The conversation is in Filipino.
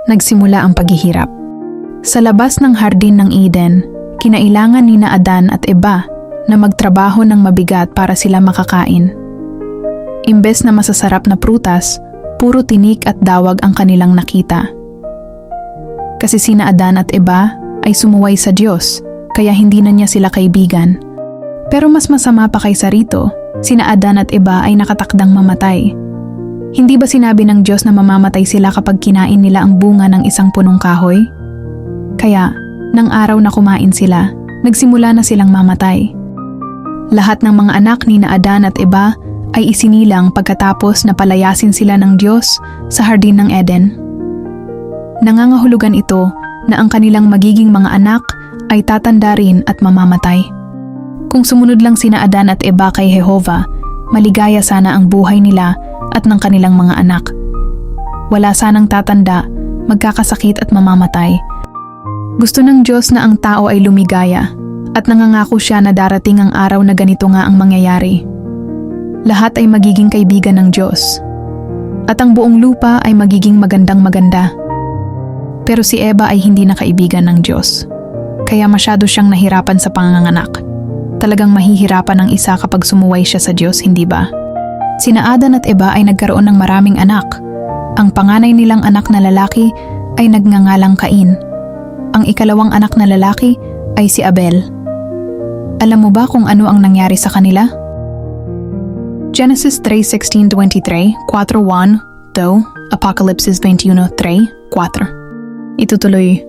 nagsimula ang paghihirap. Sa labas ng hardin ng Eden, kinailangan nina Adan at Eva na magtrabaho ng mabigat para sila makakain. Imbes na masasarap na prutas, puro tinik at dawag ang kanilang nakita. Kasi sina Adan at Eva ay sumuway sa Diyos, kaya hindi na niya sila kaibigan. Pero mas masama pa kaysa rito, sina Adan at Eva ay nakatakdang mamatay. Hindi ba sinabi ng Diyos na mamamatay sila kapag kinain nila ang bunga ng isang punong kahoy? Kaya, nang araw na kumain sila, nagsimula na silang mamatay. Lahat ng mga anak ni na Adan at Eva ay isinilang pagkatapos na palayasin sila ng Diyos sa hardin ng Eden. Nangangahulugan ito na ang kanilang magiging mga anak ay tatanda rin at mamamatay. Kung sumunod lang sina Adan at Eva kay Jehovah, maligaya sana ang buhay nila at ng kanilang mga anak. Wala sanang tatanda, magkakasakit at mamamatay. Gusto ng Diyos na ang tao ay lumigaya at nangangako siya na darating ang araw na ganito nga ang mangyayari. Lahat ay magiging kaibigan ng Diyos at ang buong lupa ay magiging magandang-maganda. Pero si Eva ay hindi na kaibigan ng Diyos, kaya masyado siyang nahirapan sa panganganak. Talagang mahihirapan ang isa kapag sumuway siya sa Diyos, hindi ba? Sina Adan at Eva ay nagkaroon ng maraming anak. Ang panganay nilang anak na lalaki ay nagngangalang Cain. Ang ikalawang anak na lalaki ay si Abel. Alam mo ba kung ano ang nangyari sa kanila? Genesis 3:16-23, 4:1, 2, Apocalypse 21:3, 4. Itutuloy,